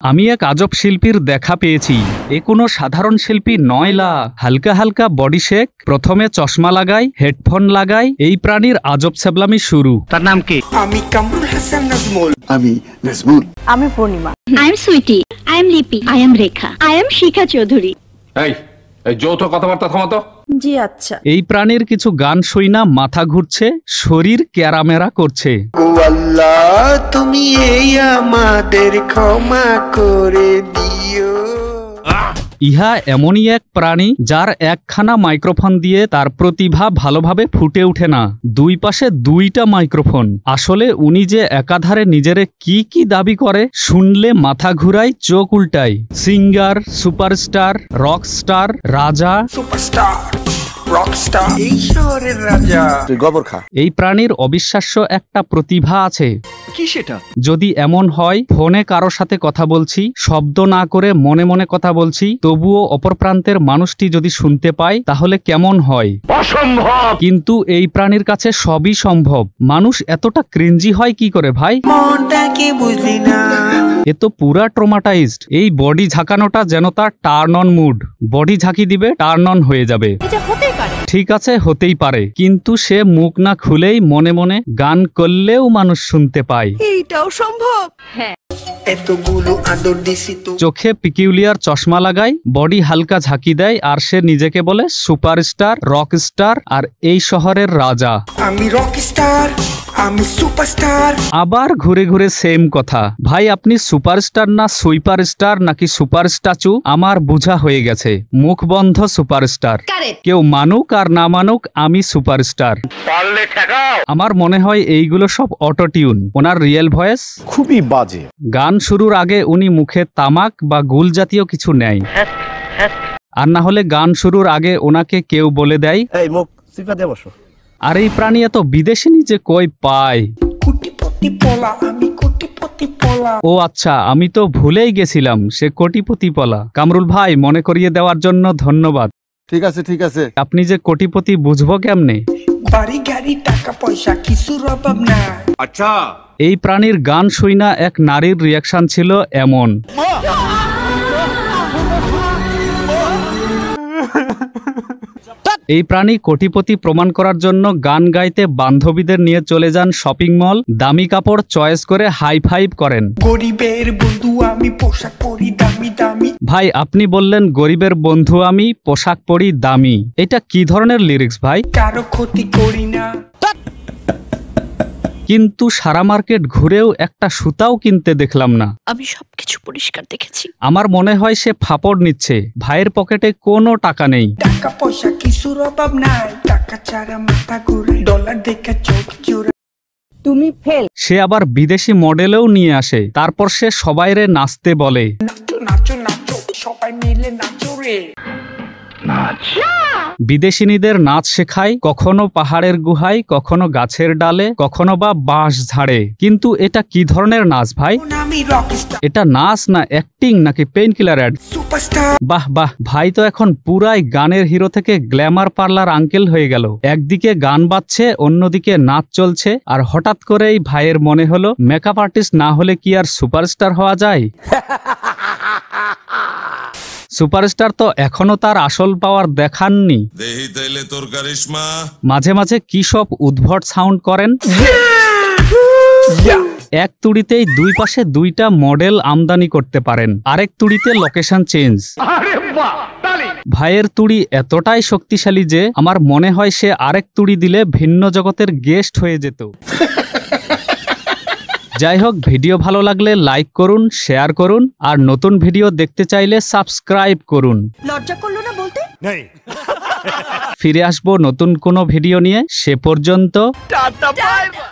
আমি এক আজব শিল্পীর দেখা পেয়েছি। এ কোনো সাধারণ শিল্পী নয় লা। হালকা হালকা বডি শেক, প্রথমে চশমা লাগাই, হেডফোন লাগাই, এই প্রাণীর আজব ছ্যাবলামি শুরু। তার নাম কি? আমি কামরুল হাসান নাজমুল। আমি নাজমুল। আমি Purnima. I am Sweety. I am Lipi. I am Rekha. I am Shikha Chowdhury. এই যৌথ কথাবার্তা থামাতো। জি আচ্ছা। এই প্রাণীর কিছু গান শুই না মাথা ঘুরছে, শরীর ক্যারামেরা করছে। ও আল্লাহ, তুমি এই আমাদের ক্ষমা করে দিও। ইহা এমনই এক প্রাণী যার একখানা মাইক্রোফোন দিয়ে তার প্রতিভা ভালোভাবে ফুটে ওঠে না, দুই পাশে দুইটা মাইক্রোফোন। আসলে উনি যে একাধারে নিজেরে কি কি দাবি করে শুনলে মাথা ঘুরায়, চোখ উল্টায়। সিঙ্গার, সুপারস্টার, রকস্টার, রাজা, সুপারস্টার, রকস্টার, এই শহরের রাজা। তুই গোবর খা। এই প্রাণীর অবিশ্বাস্য একটা প্রতিভা আছে। কি সেটা? যদি এমন হয় ফোনে কারো সাথে কথা বলছি, শব্দ না করে মনে মনে কথা বলছি, তবুও অপর প্রান্তের মানুষটি যদি শুনতে পায় তাহলে কেমন হয়? অসম্ভব। কিন্তু এই প্রাণীর কাছে সবই সম্ভব। মানুষ এতটা ক্রিঞ্জি হয় কি করে ভাই? মনটাকে বুঝলি না। এ তো পুরা ট্রমাটাইজড। এই বডি ঝাঁকানোটা যেন তার টার্ন অন মুড। বডি ঝাঁকি দিবে, টার্ন অন হয়ে যাবে। এটা হতেই পারে। ঠিক আছে, হতেই পারে, কিন্তু সে মুখ না খুলেই মনে মনে গান করলেও মানুষ শুনতে পায়। এইটাও সম্ভব। হ্যাঁ। এতগুলো আদর দিছি তো। চোখে পিকিউলিয়ার চশমা লাগায়, বডি হালকা ঝাঁকি দেয়, আর সে নিজেকে বলে সুপারস্টার, রকস্টার, আর এই শহরের রাজা। আমি রকস্টার, আমি সুপারস্টার। আবার ঘুরে ঘুরে সেম কথা। ভাই আপনি সুপারস্টার না সুইপারস্টার নাকি সুপার স্ট্যাচু আমার বোঝা হয়ে গেছে। মুখ বন্ধ সুপারস্টার। কেউ মানুক আর না মানুক, আমি সুপারস্টার। পারলে ঠেকাও। আমার মনে হয় এইগুলো সব অটো টিউন। ওনার রিয়েল ভয়েস খুবই বাজে। গান শুরুর আগে উনি মুখে তামাক বা গুল জাতীয় কিছু নেয়, আর না হলে গান শুরুর আগে ওনাকে কেউ বলে দেয় এই মুখ সিফা দে বসো। আর এই প্রাণী এত বিদেশি নিচে কই পায়? কোটিপতি পলা, আমি কোটিপতি পলা। ও আচ্ছা, আমি তো ভুলেই গেছিলাম সে কোটিপতি পলা। কামরুল ভাই, মনে করিয়ে দেওয়ার জন্য ধন্যবাদ। ঠিক আছে ঠিক আছে। আপনি যে কোটিপতি বুঝবো কেমনে? বাড়ি গাড়ি টাকা পয়সা কিছুর অভাব না। আচ্ছা, এই প্রাণীর গান শুই না এক নারীর রিয়াকশন ছিল এমন। এই প্রাণী কোটিপতি প্রমাণ করার জন্য গান গাইতে বান্ধবীদের নিয়ে চলে যান শপিং মল, দামি কাপড় চয়েস করে হাই ফাইভ করেন। গরিবের বন্ধু আমি, পোশাক পরি দামি দামি। ভাই আপনি বললেন গরিবের বন্ধু আমি, পোশাক পরি দামি। এটা কি ধরনের লিরিক্স ভাই? কারো ক্ষতি করি না। কিন্তু সারা মার্কেট ঘুরেও একটা সুতাও কিনতে দেখলাম না। আমি সবকিছু পরিষ্কার দেখেছি। আমার মনে হয় সে ফাপড় নিচ্ছে। ভাইয়ের পকেটে কোনো টাকা নেই। টাকা পয়সা কিছুর অভাব নাই। টাকা ছাড়া মাথা ঘুরে, ডলার দেখে চোখ জোড়া। তুমি ফেল। সে আবার বিদেশি মডেলেও নিয়ে আসে, তারপর সে সবাইরে নাচতে বলে। নাচো নাচো নাচো, সবাই মিলে নাচো রে। বিদেশিনীদের নাচ শেখায়, কখনো পাহাড়ের গুহায়, কখনো গাছের ডালে, কখনো বা বাঁশ ঝাড়ে। কিন্তু এটা কি ধরনের নাচ ভাই? আমি রকস্টার, এটা নাচ না অ্যাক্টিং নাকি পেইন কিলার অ্যাড? সুপারস্টার। বাহ বাহ, ভাই তো এখন পুরাই গানের হিরো থেকে গ্ল্যামার পার্লার আঙ্কেল হয়ে গেল। একদিকে গান বাজছে, অন্যদিকে নাচ চলছে, আর হঠাৎ করেই ভাইয়ের মনে হলো মেকআপ আর্টিস্ট না হলে কি আর সুপারস্টার হওয়া যায়? সুপারস্টার তো এখনো তার আসল পাওয়ার দেখাননি। মাঝে মাঝে কি সব উদ্ভট সাউন্ড করেন। এক তুড়িতেই দুই পাশে দুইটা মডেল আমদানি করতে পারেন, আরেক তুড়িতে লোকেশন চেঞ্জ। ভাইয়ের তুড়ি এতটাই শক্তিশালী যে আমার মনে হয় সে আরেক তুড়ি দিলে ভিন্ন জগতের গেস্ট হয়ে যেত। যাই হোক, ভিডিও ভালো লাগলে লাইক করুন, শেয়ার করুন, আর নতুন ভিডিও দেখতে চাইলে সাবস্ক্রাইব করুন। লজ্জা করলো না বলতে? ফিরে আসবো নতুন কোনো ভিডিও নিয়ে। সে পর্যন্ত টাটা বাই বাই।